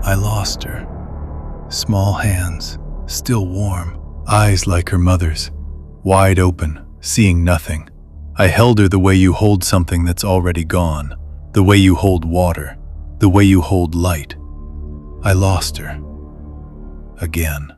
I lost her. Small hands, still warm, eyes like her mother's, wide open, seeing nothing. I held her the way you hold something that's already gone, the way you hold water, the way you hold light. I lost her. Again.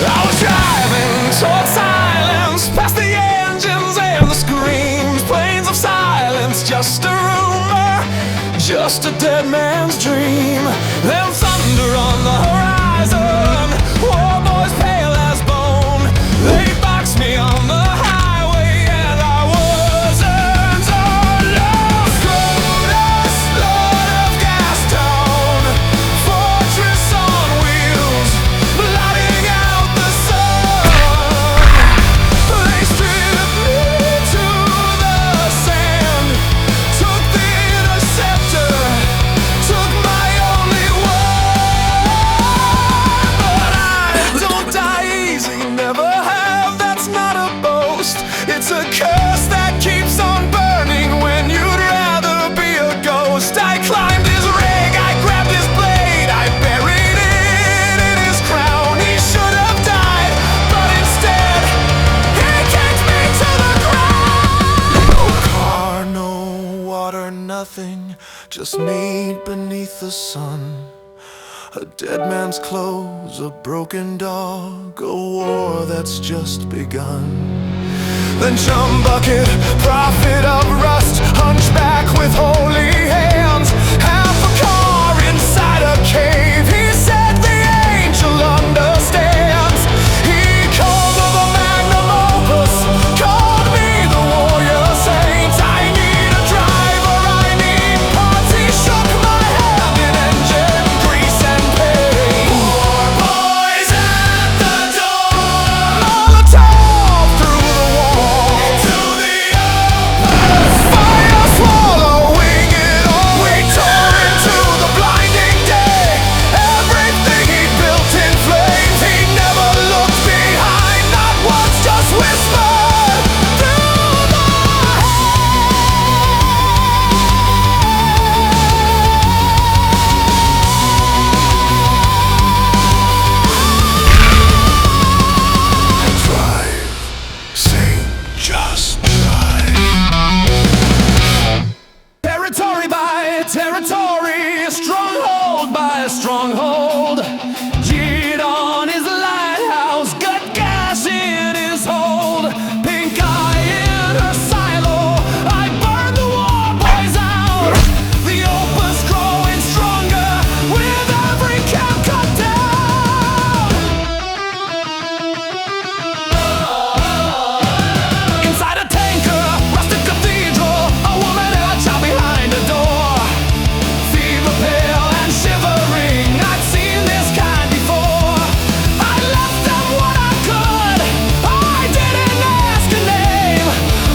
I was driving toward silence, past the engines and the screams, plains of silence, just a rumor, just a dead man's dream. Then thunder on the horizon, war boys pale as bone. They boxed me on the highway and I wasn't alone. Rode us, Lord of Gas Town, fortress on wheels, blotting out the sun. They stripped me to the sand, took the interceptor, took my only one. But I don't die easy, never have, that's not a boast. It's a curse that keeps on burning when you'd rather be a ghost. I climbed his rig, I grabbed his blade, I buried it in his crown. He should have died, but instead he kicked me to the ground. No car, no water, nothing, just meat beneath the sun. A dead man's clothes, a broken dog, a war that's just begun. Then chum bucket, prophet of rust, hunchback with holy hands, half a car inside a cave. He said the angel understands. He called of the magnum opus, called me the warrior saint. I need a driver, I need parts. He shook my hand in engine grease and paint. War boys at the door, Molotov through the wall, into the open, fire swallowing it all. We tore into the blinding day, everything he built in flames. He never looked behind, not once, just whispered through the drive, sing, just drive. Territory by territory, stronghold by stronghold. Cheat on his lighthouse, gut gas in his hold. Pink eye in her silo, I burned the war boys out. The opus growing stronger with every camp cut down. Inside a tanker, rusted cathedral, a woman and a child behind a door. Fever pale and shivering, I'd seen this kind before. I left them what I could, I didn't ask a name.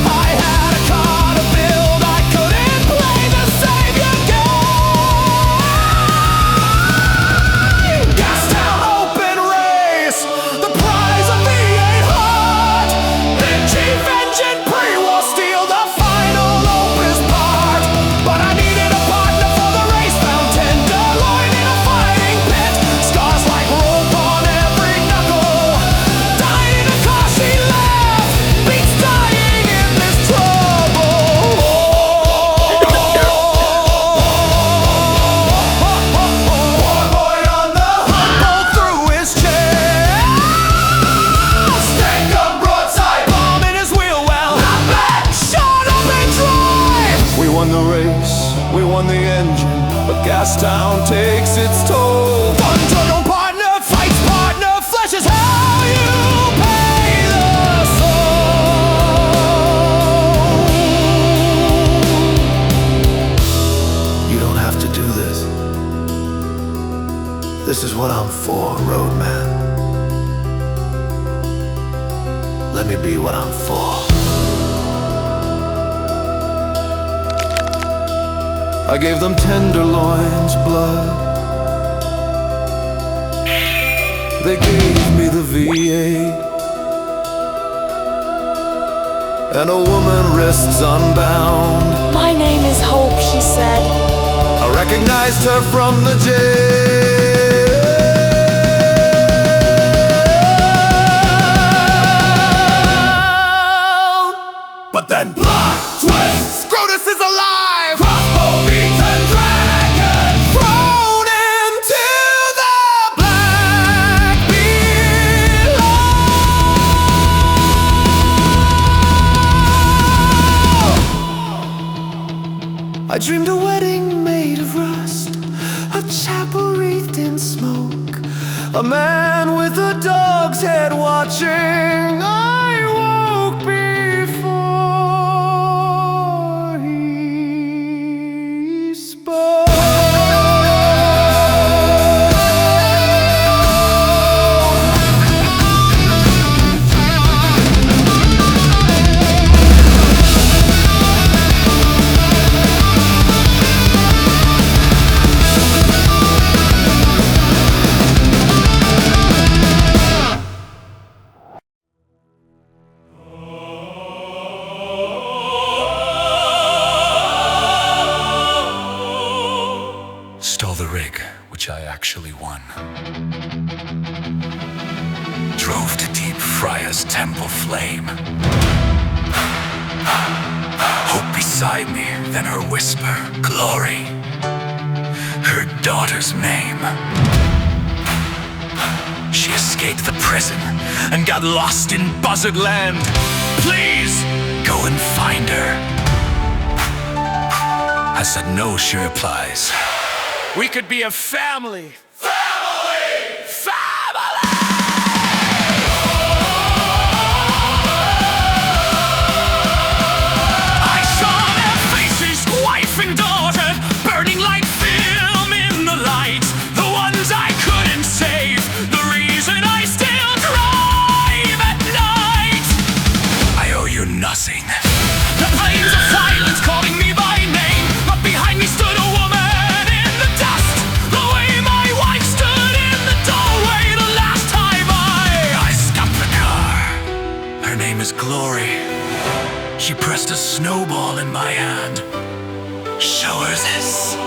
I had a car to build, I couldn't play the savior game. Gastown open race, the prize of V8 heart. The chief engine pre-war steel, the final opus part. But I needed a partner for the race, found tenderloin in a fighting pit. Scars like rope on every knuckle, died in a car she left, beats dying in this trouble. War boy on the hunt, pulled through his chest. Stank up broadside, bomb in his wheel well, not bad, shot up and drive. We won the race, we won the engine, but Gastown takes its toll. One drug on partner, fights partner, flesh is how you pay the soul. You don't have to do this. This is what I'm for, roadman. Let me be what I'm for. I gave them tenderloin's blood. They gave me the V8. and a woman wrists unbound. My name is Hope, she said. I recognized her from the jail. But then plot twist! Scrotus is alive! Crossbow beaten dragon thrown into the black below. I dreamed a wedding made of rust, a chapel wreathed in smoke, a man with a dog's head watching. I woke before he spoke. Stole the rig, which I actually won. Drove to deep Freya's temple flame. Hope beside me, then her whisper, glory. Her daughter's name. She escaped the prison and got lost in Buzzard Land. Please, go and find her. I said no, she replies. We could be a family. Family! Family! I saw their faces, wife and daughter, burning like film in the light. The ones I couldn't save, the reason I still drive at night. I owe you nothing. The plains of silence calling me by name, but behind me stood a woman. Is glory. She pressed a snowball in my hand. Show her this.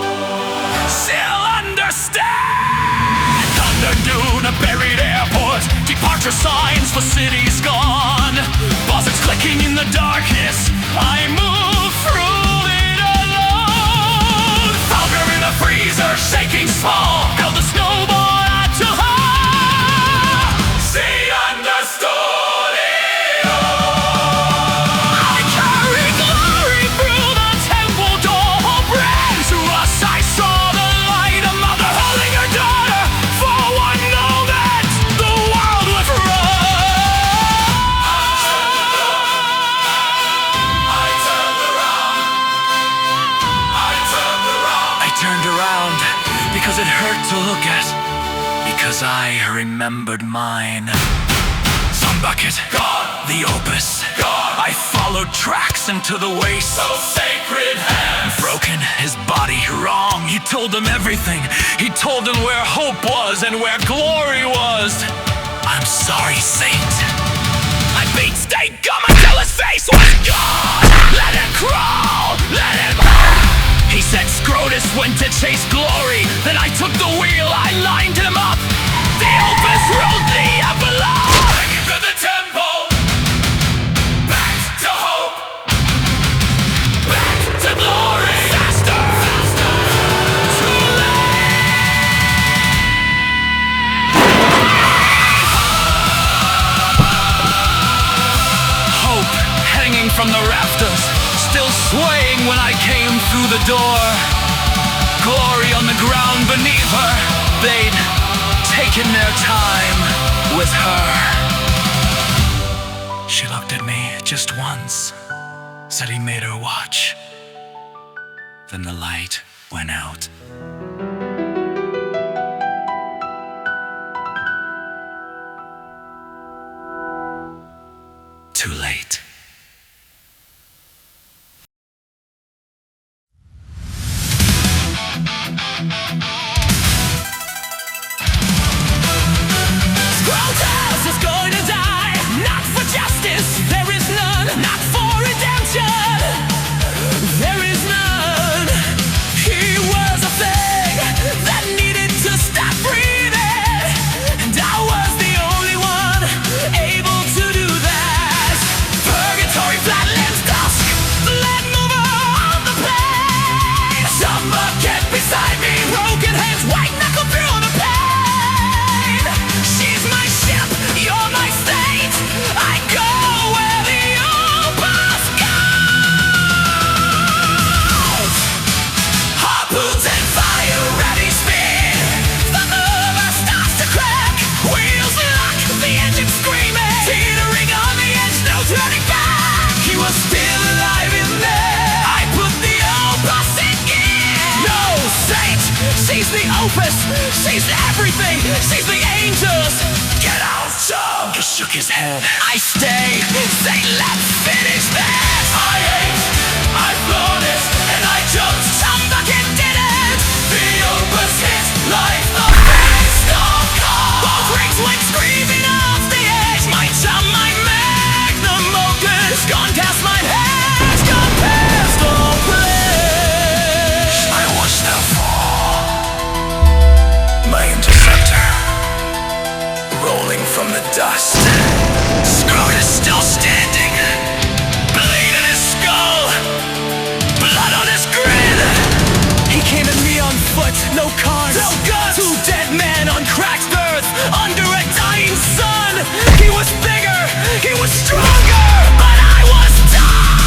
Still understand. Thunder Dune, a buried airport. Departure signs for cities gone. Buzzards clicking in the darkness. I move through it alone. Falcon in a freezer, shaking small. Held the snowball out to her. See, understood. Because it hurt to look at, because I remembered mine. Sunbucket, gone. The opus, gone. I followed tracks into the waste. So sacred hands. Broken, his body wrong. He told them everything. He told them where hope was and where glory was. I'm sorry, Saint. I beat steak gum until his face was gone. Let him crawl, let him burn. He said Scrotus went to chase glory. Then I took the wheel, I lined him up. The opus wrote the epilogue. Back to the temple. Back to hope. Back to glory. Faster, faster. Too late. Hope hanging from the rafters, still swaying when I came through the door. Glory on the ground beneath her. They'd taken their time with her. She looked at me just once, said he made her watch. Then the light went out. Too late. Scrotus is going to die, not for justice, there is none, not for turning back. He was still alive in there. I put the opus in gear. No saint sees the opus, sees everything, sees the angels. Get out, Tom. He shook his head. I stay. Say, let's finish this. I hate, I've blown it, and I chose. Some bucket didn't. The opus hit like the fist of God. Both rings went screaming off the edge. My tongue, my magnum opus, gone past my head, gone past all pledge. I watched her fall. My interceptor, rolling from the dust. Scrot is still standing. Blade in his skull, blood on his grin. He came at me on foot, no cars, no guns. Two dead men on cracked earth, under a dying sun. He was bigger, he was stronger, but I was done.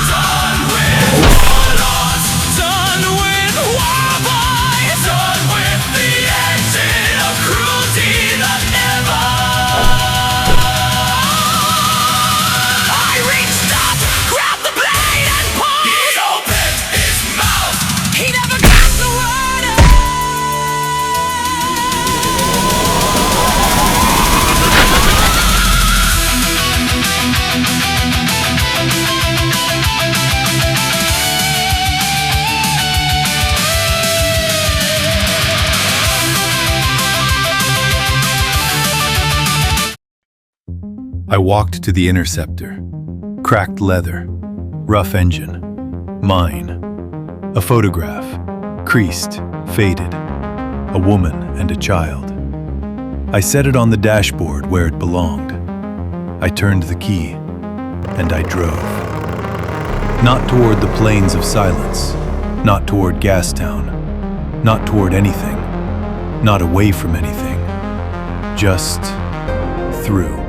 Done with warlords, done with war boys, done with the engine of cruelty that never. I reached up, grabbed the blade and pulled. He opened his mouth. He never got the word out. I walked to the interceptor. Cracked leather, rough engine, mine. A photograph, creased, faded. A woman and a child. I set it on the dashboard where it belonged. I turned the key, and I drove. Not toward the plains of silence, not toward Gastown, not toward anything, not away from anything, just through.